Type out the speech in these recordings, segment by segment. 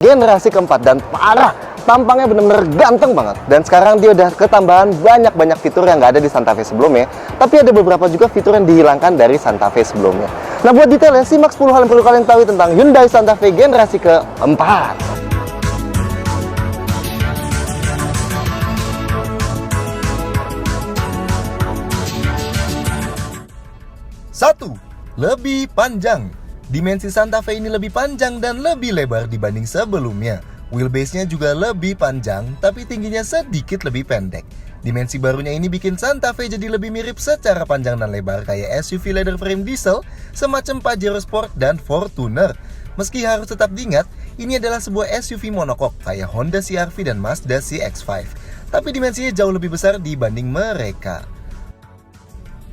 generasi keempat dan parah, tampangnya bener-bener ganteng banget. Dan sekarang dia udah ketambahan banyak fitur yang nggak ada di Santa Fe sebelumnya, tapi ada beberapa juga fitur yang dihilangkan dari Santa Fe sebelumnya. Nah, buat detailnya, simak 10 hal yang perlu kalian tahu tentang Hyundai Santa Fe generasi keempat. Satu, lebih panjang. Dimensi Santa Fe ini lebih panjang dan lebih lebar dibanding sebelumnya. Wheelbase-nya juga lebih panjang, tapi tingginya sedikit lebih pendek. Dimensi barunya ini bikin Santa Fe jadi lebih mirip secara panjang dan lebar kayak SUV leather frame diesel, semacam Pajero Sport dan Fortuner. Meski harus tetap diingat, ini adalah sebuah SUV monokok kayak Honda CR-V dan Mazda CX-5. Tapi dimensinya jauh lebih besar dibanding mereka.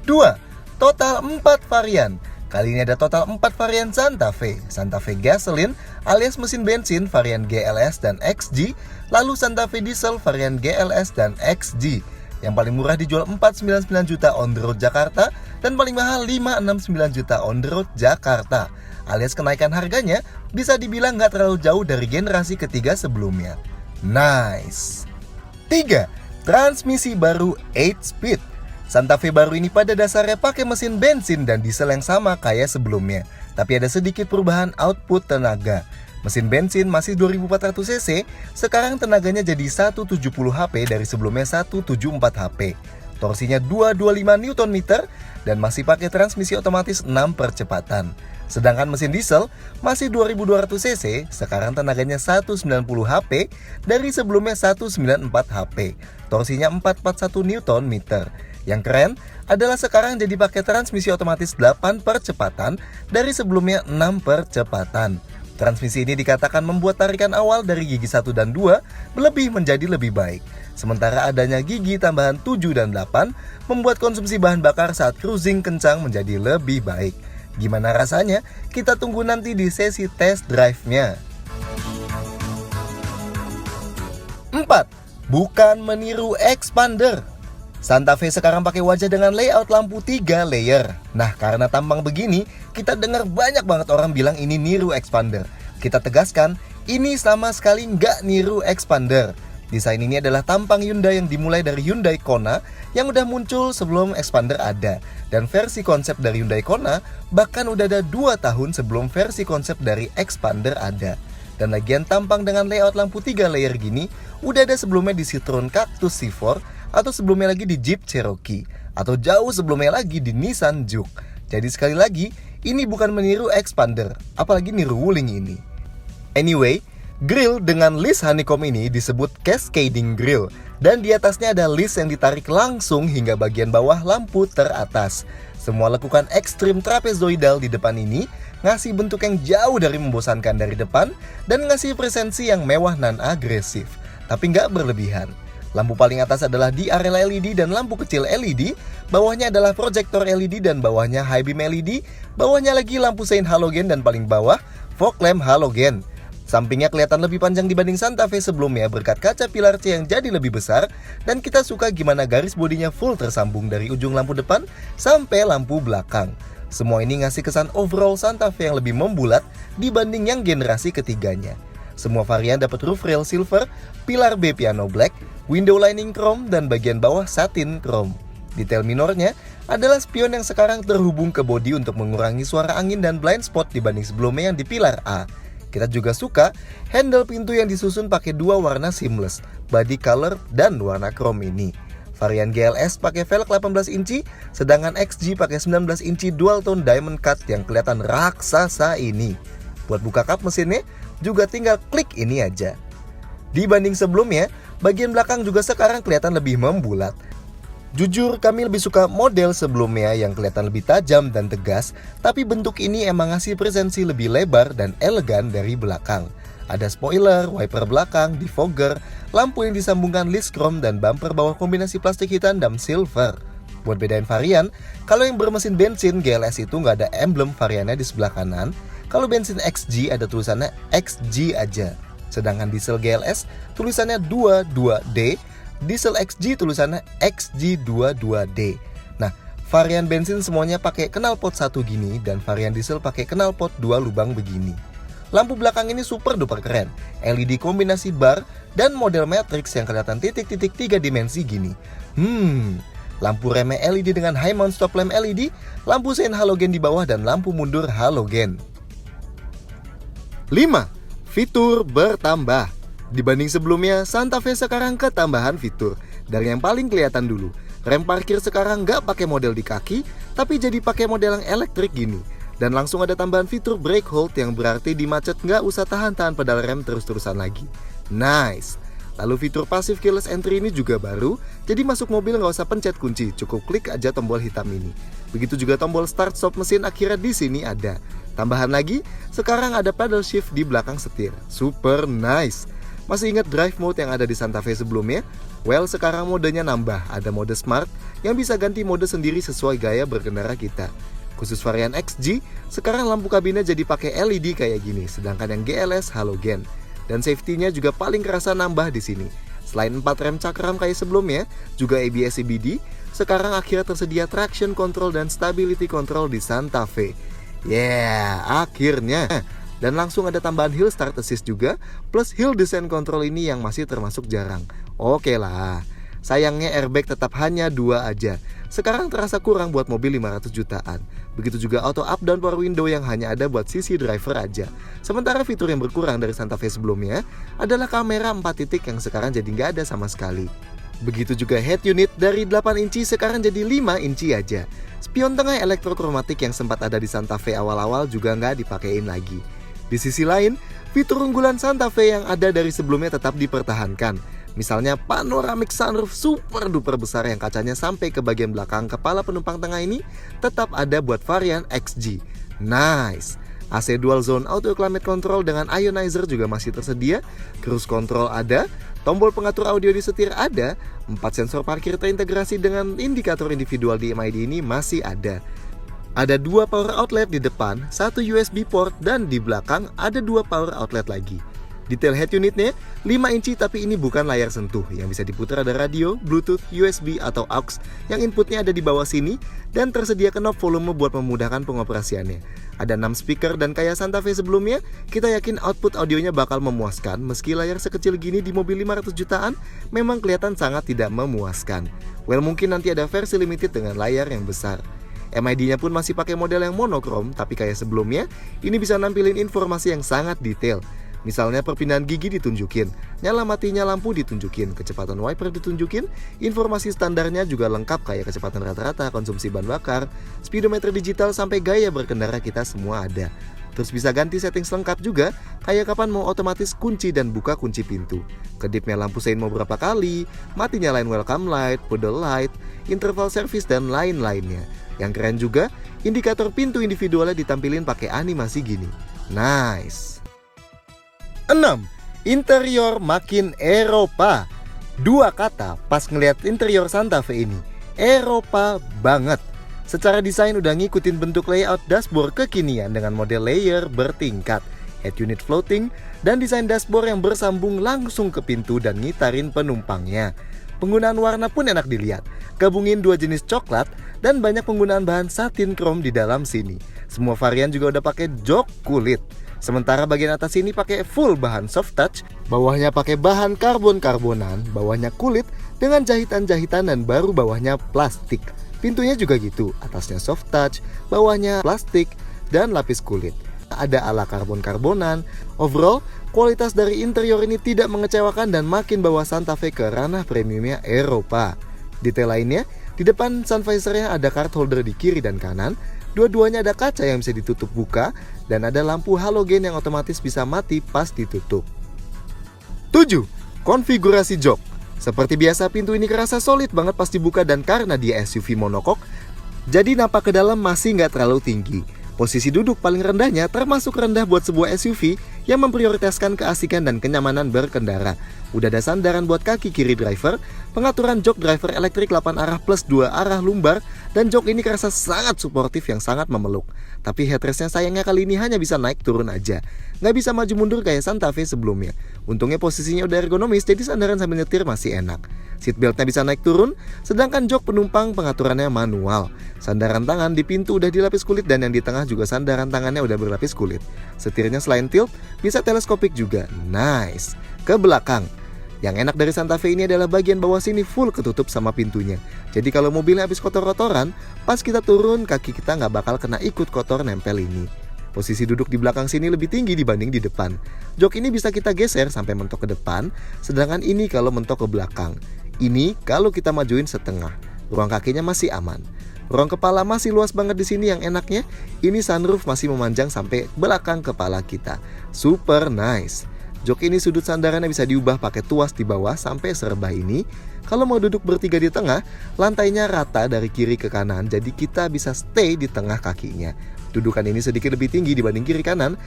2. Total 4 varian. Kali ini ada total 4 varian Santa Fe. Santa Fe Gasoline alias mesin bensin varian GLS dan XG, lalu Santa Fe Diesel varian GLS dan XG. Yang paling murah dijual 499 juta on the road Jakarta dan paling mahal 569 juta on the road Jakarta. Alias kenaikan harganya bisa dibilang nggak terlalu jauh dari generasi ketiga sebelumnya. Nice. 3. Transmisi baru 8-speed. Santa Fe baru ini pada dasarnya pakai mesin bensin dan diesel yang sama kayak sebelumnya, tapi ada sedikit perubahan output tenaga. Mesin bensin masih 2400 cc, sekarang tenaganya jadi 170 HP dari sebelumnya 174 HP. Torsinya 225 Nm dan masih pakai transmisi otomatis 6 percepatan. Sedangkan mesin diesel masih 2200 cc, sekarang tenaganya 190 HP dari sebelumnya 194 HP. Torsinya 441 Nm. Yang keren adalah sekarang jadi pakai transmisi otomatis 8 percepatan dari sebelumnya 6 percepatan. Transmisi ini dikatakan membuat tarikan awal dari gigi 1 dan 2 menjadi lebih baik. Sementara adanya gigi tambahan 7 dan 8 membuat konsumsi bahan bakar saat cruising kencang menjadi lebih baik. Gimana rasanya? Kita tunggu nanti di sesi test drive-nya. 4. Bukan meniru Expander. Santa Fe sekarang pakai wajah dengan layout lampu 3 layer. Nah, karena tampang begini, kita dengar banyak banget orang bilang ini niru Expander. Kita tegaskan, ini sama sekali nggak niru Expander. Desain ini adalah tampang Hyundai yang dimulai dari Hyundai Kona yang udah muncul sebelum Expander ada. Dan versi konsep dari Hyundai Kona bahkan udah ada 2 tahun sebelum versi konsep dari Expander ada. Dan lagian tampang dengan layout lampu 3 layer gini udah ada sebelumnya di Citroen Cactus C4, atau sebelumnya lagi di Jeep Cherokee, atau jauh sebelumnya lagi di Nissan Juke. Jadi sekali lagi, ini bukan meniru Expander, apalagi niru Wuling ini. Anyway, grill dengan list honeycomb ini disebut cascading grill, dan di atasnya ada list yang ditarik langsung hingga bagian bawah lampu teratas. Semua lekukan ekstrim trapezoidal di depan ini ngasih bentuk yang jauh dari membosankan dari depan dan ngasih presensi yang mewah dan agresif, tapi nggak berlebihan. Lampu paling atas adalah DRL LED dan lampu kecil LED, bawahnya adalah proyektor LED dan bawahnya high beam LED, bawahnya lagi lampu sein halogen dan paling bawah fog lamp halogen. Sampingnya kelihatan lebih panjang dibanding Santa Fe sebelumnya berkat kaca pilar C yang jadi lebih besar, dan kita suka gimana garis bodinya full tersambung dari ujung lampu depan sampai lampu belakang. Semua ini ngasih kesan overall Santa Fe yang lebih membulat dibanding yang generasi ketiganya. Semua varian dapat roof rail silver, pilar B piano black, window lining chrome, dan bagian bawah satin chrome. Detail minornya adalah spion yang sekarang terhubung ke bodi untuk mengurangi suara angin dan blind spot dibanding sebelumnya yang di pilar A. Kita juga suka handle pintu yang disusun pakai 2 warna seamless, body color dan warna chrome ini. Varian GLS pakai velg 18 inci, sedangkan XG pakai 19 inci dual tone diamond cut yang kelihatan raksasa ini. Buat buka kap mesinnya juga tinggal klik ini aja. Dibanding sebelumnya, bagian belakang juga sekarang kelihatan lebih membulat. Jujur, kami lebih suka model sebelumnya yang kelihatan lebih tajam dan tegas, tapi bentuk ini emang ngasih presensi lebih lebar dan elegan dari belakang. Ada spoiler, wiper belakang, defogger, lampu yang disambungkan list chrome, dan bumper bawah kombinasi plastik hitam dan silver. Buat bedain varian, kalau yang bermesin bensin GLS itu nggak ada emblem variannya di sebelah kanan. Kalau bensin XG ada tulisannya XG aja. Sedangkan diesel GLS tulisannya 22D, diesel XG tulisannya XG22D. Nah, varian bensin semuanya pakai knalpot 1 gini dan varian diesel pakai knalpot 2 lubang begini. Lampu belakang ini super duper keren, LED kombinasi bar dan model matrix yang kelihatan titik-titik 3 dimensi gini. Lampu remnya LED dengan high mount stop lamp LED, lampu sein halogen di bawah dan lampu mundur halogen. 5. Fitur bertambah. Dibanding sebelumnya, Santa Fe sekarang ketambahan fitur. Dari yang paling kelihatan dulu, rem parkir sekarang nggak pakai model di kaki, tapi jadi pakai model yang elektrik gini. Dan langsung ada tambahan fitur brake hold yang berarti di macet nggak usah tahan-tahan pedal rem terus-terusan lagi. Nice! Lalu fitur passive keyless entry ini juga baru, jadi masuk mobil nggak usah pencet kunci, cukup klik aja tombol hitam ini. Begitu juga tombol start stop mesin akhirnya di sini ada. Tambahan lagi, sekarang ada paddle shift di belakang setir. Super nice! Masih ingat drive mode yang ada di Santa Fe sebelumnya? Well, sekarang modenya nambah, ada mode smart yang bisa ganti mode sendiri sesuai gaya berkendara kita. Khusus varian XG, sekarang lampu kabinnya jadi pakai LED kayak gini, sedangkan yang GLS halogen. Dan safety-nya juga paling kerasa nambah di sini. Selain 4 rem cakram kayak sebelumnya, juga ABS CBD, sekarang akhirnya tersedia traction control dan stability control di Santa Fe. Yeah, akhirnya. Dan langsung ada tambahan hill start assist juga, plus hill descent control ini yang masih termasuk jarang. Oke lah. Sayangnya airbag tetap hanya 2 aja. Sekarang terasa kurang buat mobil 500 jutaan. Begitu juga auto up down power window yang hanya ada buat sisi driver aja. Sementara fitur yang berkurang dari Santa Fe sebelumnya adalah kamera 4 titik yang sekarang jadi nggak ada sama sekali. Begitu juga head unit dari 8 inci sekarang jadi 5 inci aja. Spion tengah elektrokromatik yang sempat ada di Santa Fe awal-awal juga nggak dipakein lagi. Di sisi lain, fitur unggulan Santa Fe yang ada dari sebelumnya tetap dipertahankan. Misalnya panoramic sunroof super duper besar yang kacanya sampai ke bagian belakang kepala penumpang tengah ini tetap ada buat varian XG. Nice! AC dual zone auto climate control dengan ionizer juga masih tersedia, cruise control ada, tombol pengatur audio di setir ada, 4 sensor parkir terintegrasi dengan indikator individual di MID ini masih ada. Ada 2 power outlet di depan, 1 USB port, dan di belakang ada 2 power outlet lagi. Detail head unitnya 5 inci tapi ini bukan layar sentuh. Yang bisa diputar ada radio, Bluetooth, USB, atau aux yang inputnya ada di bawah sini dan tersedia knob volume buat memudahkan pengoperasiannya. Ada 6 speaker dan kayak Santa Fe sebelumnya, kita yakin output audionya bakal memuaskan meski layar sekecil gini di mobil 500 jutaan memang kelihatan sangat tidak memuaskan. Well, mungkin nanti ada versi limited dengan layar yang besar. MID-nya pun masih pakai model yang monokrom, tapi kayak sebelumnya, ini bisa nampilin informasi yang sangat detail. Misalnya perpindahan gigi ditunjukin, nyala matinya lampu ditunjukin, kecepatan wiper ditunjukin, informasi standarnya juga lengkap kayak kecepatan rata-rata, konsumsi bahan bakar, speedometer digital sampai gaya berkendara kita semua ada. Terus bisa ganti settings lengkap juga, kayak kapan mau otomatis kunci dan buka kunci pintu. Kedipnya lampu sein mau berapa kali, mati nyalain welcome light, pedal light, interval service dan lain-lainnya. Yang keren juga, indikator pintu individualnya ditampilin pakai animasi gini. Nice. 6. Interior makin Eropa. 2 kata pas ngeliat interior Santa Fe ini, Eropa banget. Secara desain udah ngikutin bentuk layout dashboard kekinian dengan model layer bertingkat, head unit floating, dan desain dashboard yang bersambung langsung ke pintu dan ngitarin penumpangnya. Penggunaan warna pun enak dilihat, gabungin 2 jenis coklat dan banyak penggunaan bahan satin chrome di dalam sini. Semua varian juga udah pakai jok kulit. Sementara bagian atas ini pakai full bahan soft touch, bawahnya pakai bahan karbon-karbonan, bawahnya kulit dengan jahitan-jahitan dan baru bawahnya plastik. Pintunya juga gitu, atasnya soft touch, bawahnya plastik dan lapis kulit. Ada ala karbon-karbonan. Overall, kualitas dari interior ini tidak mengecewakan dan makin bawa Santa Fe ke ranah premiumnya Eropa. Detail lainnya, di depan sun visornya ada card holder di kiri dan kanan. Dua-duanya ada kaca yang bisa ditutup buka dan ada lampu halogen yang otomatis bisa mati pas ditutup. 7. Konfigurasi jok. Seperti biasa pintu ini kerasa solid banget pas dibuka dan karena dia SUV monokok, jadi napak ke dalam masih nggak terlalu tinggi. Posisi duduk paling rendahnya termasuk rendah buat sebuah SUV yang memprioritaskan keasikan dan kenyamanan berkendara. Udah ada sandaran buat kaki kiri driver, pengaturan jok driver elektrik 8 arah plus 2 arah lumbar, dan jok ini kerasa sangat suportif yang sangat memeluk. Tapi headrestnya sayangnya kali ini hanya bisa naik turun aja, nggak bisa maju mundur kayak Santa Fe sebelumnya. Untungnya posisinya udah ergonomis, jadi sandaran sambil nyetir masih enak. Seatbeltnya bisa naik turun, sedangkan jok penumpang pengaturannya manual. Sandaran tangan di pintu udah dilapis kulit dan yang di tengah juga sandaran tangannya udah berlapis kulit. Setirnya selain tilt, bisa teleskopik juga. Nice. Ke belakang. Yang enak dari Santa Fe ini adalah bagian bawah sini full ketutup sama pintunya. Jadi kalau mobilnya habis kotor-kotoran, pas kita turun kaki kita nggak bakal kena ikut kotor nempel ini. Posisi duduk di belakang sini lebih tinggi dibanding di depan. Jok ini bisa kita geser sampai mentok ke depan, sedangkan ini kalau mentok ke belakang. Ini kalau kita majuin setengah. Ruang kakinya masih aman. Ruang kepala masih luas banget di sini yang enaknya. Ini sunroof masih memanjang sampai belakang kepala kita. Super nice. Jok ini sudut sandarannya bisa diubah pakai tuas di bawah sampai serebah ini. Kalau mau duduk bertiga di tengah, lantainya rata dari kiri ke kanan, jadi kita bisa stay di tengah kakinya. Dudukan ini sedikit lebih tinggi dibanding kiri kanan,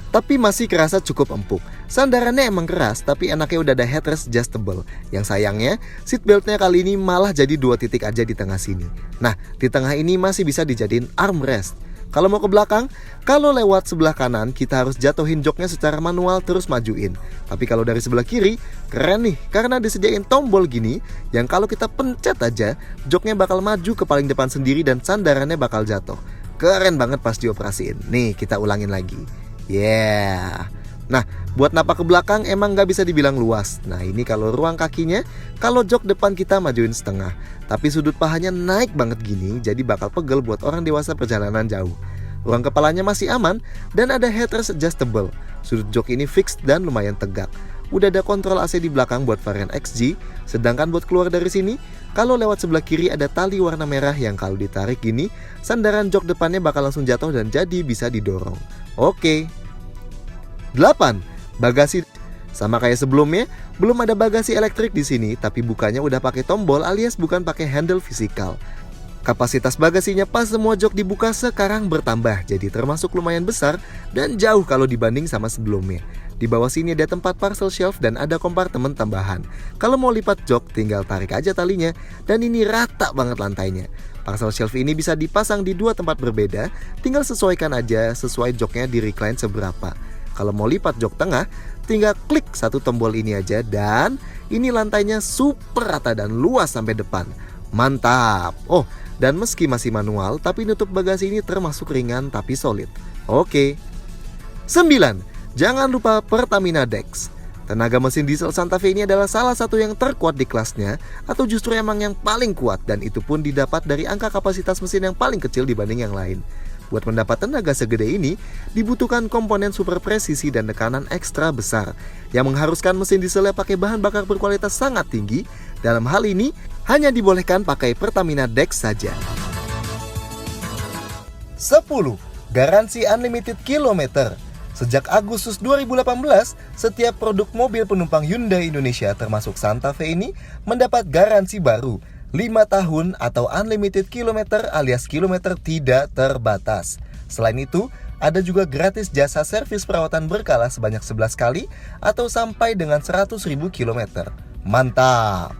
tapi masih kerasa cukup empuk. Sandarannya emang keras, tapi enaknya udah ada headrest adjustable. Yang sayangnya, seatbeltnya kali ini malah jadi 2 titik aja di tengah sini. Nah, di tengah ini masih bisa dijadiin armrest. Kalau mau ke belakang, kalau lewat sebelah kanan, kita harus jatuhin joknya secara manual terus majuin. Tapi kalau dari sebelah kiri, keren nih, karena disediain tombol gini, yang kalau kita pencet aja, joknya bakal maju ke paling depan sendiri dan sandarannya bakal jatuh. Keren banget pas dioperasiin. Nih, kita ulangin lagi. Yeah. Nah, buat napak ke belakang emang gak bisa dibilang luas. Nah, ini kalau ruang kakinya, kalau jok depan kita majuin setengah. Tapi sudut pahanya naik banget gini, jadi bakal pegel buat orang dewasa perjalanan jauh. Ruang kepalanya masih aman, dan ada headrest adjustable. Sudut jok ini fix dan lumayan tegak. Udah ada kontrol AC di belakang buat varian XG. Sedangkan buat keluar dari sini, kalau lewat sebelah kiri ada tali warna merah yang kalau ditarik gini, sandaran jok depannya bakal langsung jatuh dan jadi bisa didorong. Oke. 8. Bagasi. Sama kayak sebelumnya, belum ada bagasi elektrik di sini, tapi bukanya udah pakai tombol alias bukan pakai handle fisikal. Kapasitas bagasinya pas semua jok dibuka sekarang bertambah, jadi termasuk lumayan besar dan jauh kalau dibanding sama sebelumnya. Di bawah sini ada tempat parcel shelf dan ada kompartemen tambahan. Kalau mau lipat jok, tinggal tarik aja talinya, dan ini rata banget lantainya. Parcel shelf ini bisa dipasang di 2 tempat berbeda, tinggal sesuaikan aja sesuai joknya di recline seberapa. Kalau mau lipat jok tengah, tinggal klik 1 tombol ini aja dan ini lantainya super rata dan luas sampai depan. Mantap. Oh, dan meski masih manual, tapi nutup bagasi ini termasuk ringan tapi solid. Oke. 9. Jangan lupa Pertamina Dex. Tenaga mesin diesel Santa Fe ini adalah salah satu yang terkuat di kelasnya, atau justru emang yang paling kuat, dan itu pun didapat dari angka kapasitas mesin yang paling kecil dibanding yang lain. Buat mendapat tenaga segede ini, dibutuhkan komponen super presisi dan tekanan ekstra besar, yang mengharuskan mesin dieselnya pakai bahan bakar berkualitas sangat tinggi. Dalam hal ini, hanya dibolehkan pakai Pertamina Dex saja. 10. Garansi unlimited kilometer. Sejak Agustus 2018, setiap produk mobil penumpang Hyundai Indonesia termasuk Santa Fe ini mendapat garansi baru 5 tahun atau unlimited kilometer alias kilometer tidak terbatas. Selain itu, ada juga gratis jasa servis perawatan berkala sebanyak 11 kali atau sampai dengan 100.000 kilometer. Mantap!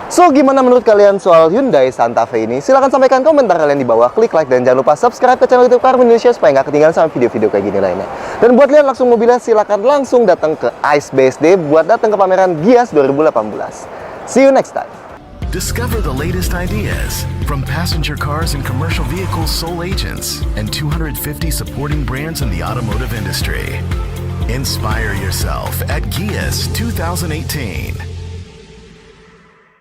So, gimana menurut kalian soal Hyundai Santa Fe ini? Silahkan sampaikan komentar kalian di bawah, klik like, dan jangan lupa subscribe ke channel YouTube Car Indonesia supaya nggak ketinggalan sama video-video kayak gini lainnya. Dan buat lihat langsung mobilnya, silahkan langsung datang ke ICE BSD buat datang ke pameran Gias 2018. See you next time! Discover the latest ideas from passenger cars and commercial vehicles sole agents and 250 supporting brands in the automotive industry. Inspire yourself at Gias 2018.